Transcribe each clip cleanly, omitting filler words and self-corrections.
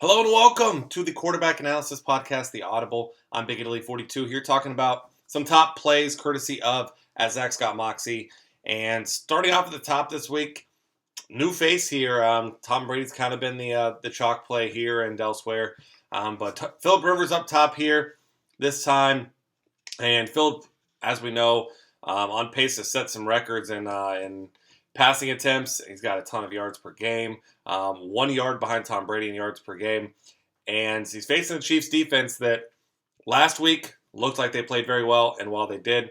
Hello and welcome to the Quarterback Analysis Podcast, The Audible. I'm Big Italy 42 here talking about some top plays courtesy of As Zach Scott Moxie. And starting off at the top this week, new face here. Tom Brady's kind of been the chalk play here and elsewhere. But Philip Rivers up top here this time. And Philip, as we know, on pace to set some records in passing attempts. He's got a ton of yards per game. 1 yard behind Tom Brady in yards per game. And he's facing the Chiefs defense that last week looked like they played very well. And while they did,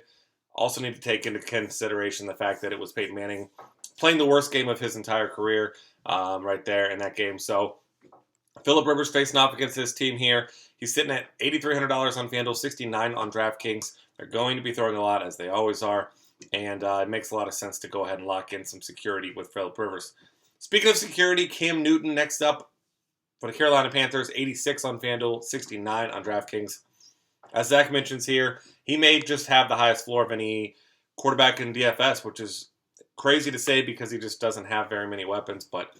also need to take into consideration the fact that it was Peyton Manning playing the worst game of his entire career right there in that game. So Philip Rivers facing off against this team here. He's sitting at $8,300 on FanDuel, $69 on DraftKings. They're going to be throwing a lot, as they always are. And it makes a lot of sense to go ahead and lock in some security with Philip Rivers. Speaking of security, Cam Newton next up for the Carolina Panthers, 86 on FanDuel, 69 on DraftKings. As Zach mentions here, he may just have the highest floor of any quarterback in DFS, which is crazy to say because he just doesn't have very many weapons. But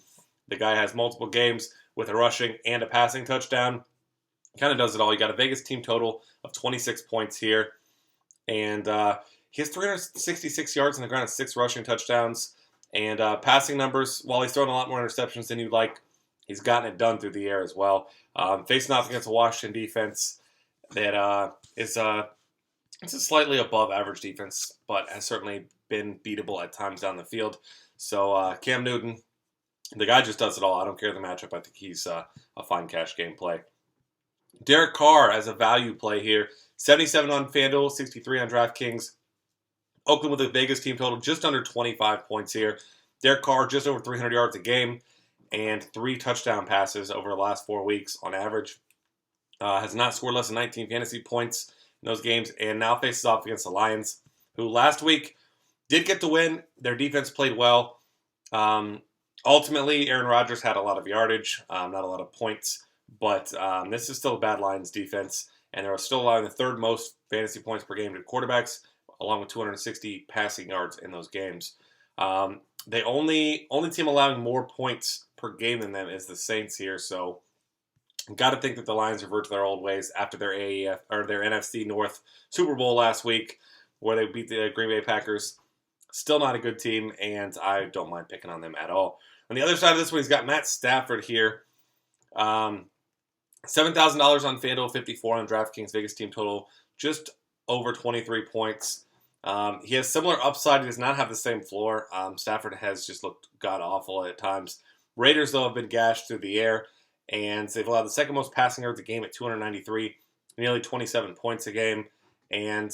the guy has multiple games with a rushing and a passing touchdown. Kind of does it all. You got a Vegas team total of 26 points here. And he has 366 yards on the ground and 6 rushing touchdowns. And passing numbers, while he's thrown a lot more interceptions than you'd like, he's gotten it done through the air as well. Facing off against a Washington defense that is it's a slightly above average defense, but has certainly been beatable at times down the field. So Cam Newton, the guy just does it all. I don't care the matchup. I think he's a fine cash game play. Derek Carr as a value play here. 77 on FanDuel, 63 on DraftKings. Oakland with a Vegas team total just under 25 points here. Derek Carr just over 300 yards a game and 3 touchdown passes over the last 4 weeks on average. Has not scored less than 19 fantasy points in those games and now faces off against the Lions, who last week did get the win. Their defense played well. Ultimately, Aaron Rodgers had a lot of yardage, not a lot of points, but this is still a bad Lions defense, and they're still allowing the third most fantasy points per game to quarterbacks, along with 260 passing yards in those games. The only team allowing more points per game than them is the Saints here, so got to think that the Lions revert to their old ways after their AAF or their NFC North Super Bowl last week, where they beat the Green Bay Packers. Still not a good team, and I don't mind picking on them at all. On the other side of this one, he's got Matt Stafford here. $7,000 on FanDuel, 54 on DraftKings, Vegas team total, just over 23 points. He has similar upside. He does not have the same floor. Stafford has just looked god-awful at times. Raiders, though, have been gashed through the air, and they've allowed the second most passing yards a game at 293, nearly 27 points a game. And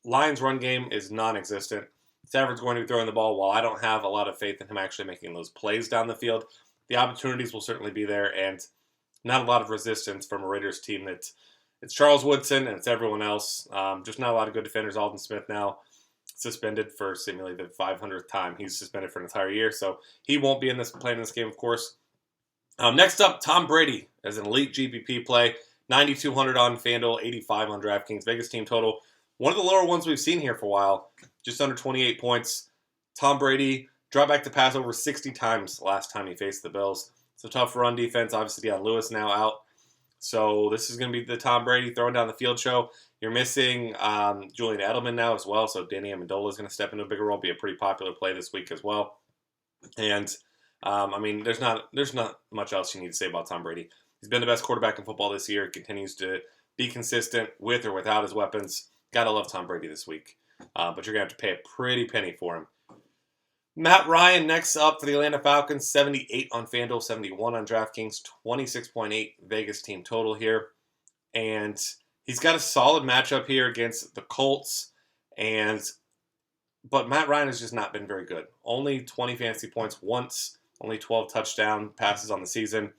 Lions' run game is non-existent. Stafford's going to be throwing the ball. While I don't have a lot of faith in him actually making those plays down the field, the opportunities will certainly be there, and not a lot of resistance from a Raiders team that it's Charles Woodson and it's everyone else. Just not a lot of good defenders. Alden Smith now suspended for seemingly the 500th time. He's suspended for an entire year, so he won't be playing this game, of course. Next up, Tom Brady as an elite GPP play. 9,200 on FanDuel, 85 on DraftKings. Vegas team total. One of the lower ones we've seen here for a while. Just under 28 points. Tom Brady dropped back to pass over 60 times last time he faced the Bills. It's a tough run defense. Obviously, Deion Lewis now out. So this is going to be the Tom Brady throwing down the field show. You're missing Julian Edelman now as well. So Danny Amendola is going to step into a bigger role, be a pretty popular play this week as well. And, there's not much else you need to say about Tom Brady. He's been the best quarterback in football this year. He continues to be consistent with or without his weapons. Gotta love Tom Brady this week. But you're going to have to pay a pretty penny for him. Matt Ryan next up for the Atlanta Falcons, 78 on FanDuel, 71 on DraftKings, 26.8 Vegas team total here. And he's got a solid matchup here against the Colts. But Matt Ryan has just not been very good. Only 20 fantasy points once, only 12 touchdown passes on the season.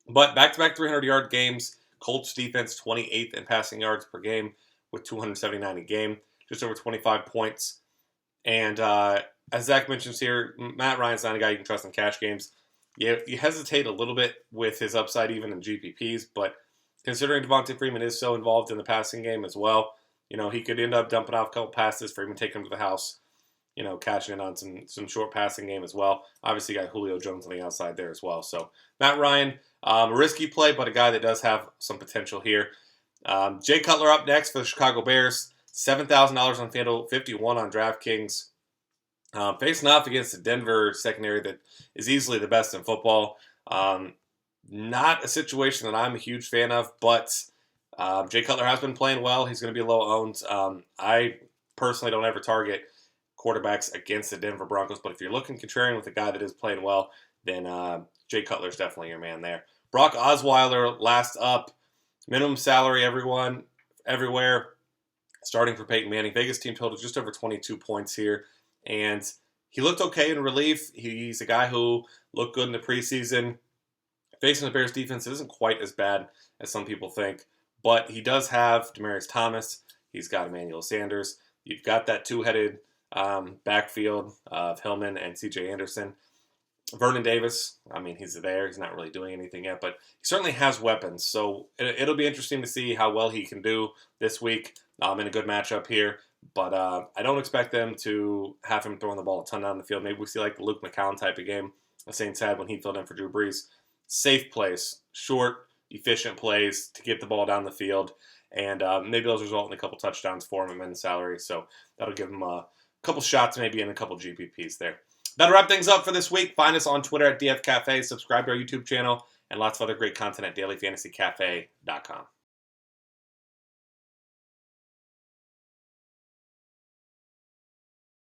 But back-to-back 300-yard games. Colts defense 28th in passing yards per game with 279 a game, just over 25 points. And as Zach mentions here, Matt Ryan's not a guy you can trust in cash games. You hesitate a little bit with his upside even in GPPs, but considering Devontae Freeman is so involved in the passing game as well, he could end up dumping off a couple passes, Freeman taking him to the house, catching in on some short passing game as well. Obviously, you got Julio Jones on the outside there as well. So Matt Ryan, A risky play, but a guy that does have some potential here. Jay Cutler up next for the Chicago Bears. $7,000 on FanDuel, 51 on DraftKings. Facing off against the Denver secondary that is easily the best in football. Not a situation that I'm a huge fan of, but Jay Cutler has been playing well. He's going to be low owned. I personally don't ever target quarterbacks against the Denver Broncos, but if you're looking contrarian with a guy that is playing well, then Jay Cutler's definitely your man there. Brock Osweiler last up. Minimum salary, everywhere. Starting for Peyton Manning. Vegas team total just over 22 points here. And he looked okay in relief. He's a guy who looked good in the preseason. Facing the Bears defense isn't quite as bad as some people think. But he does have Demaryius Thomas. He's got Emmanuel Sanders. You've got that two-headed backfield of Hillman and C.J. Anderson. Vernon Davis, he's there. He's not really doing anything yet, but he certainly has weapons. So it'll be interesting to see how well he can do this week in a good matchup here. But I don't expect them to have him throwing the ball a ton down the field. Maybe we see like the Luke McCown type of game the Saints had when he filled in for Drew Brees. Safe plays, short, efficient plays to get the ball down the field. And maybe those result in a couple touchdowns for him in salary. So that'll give him a couple shots maybe and a couple GPPs there. That'll wrap things up for this week. Find us on Twitter at DFCafe. Subscribe to our YouTube channel and lots of other great content at dailyfantasycafe.com.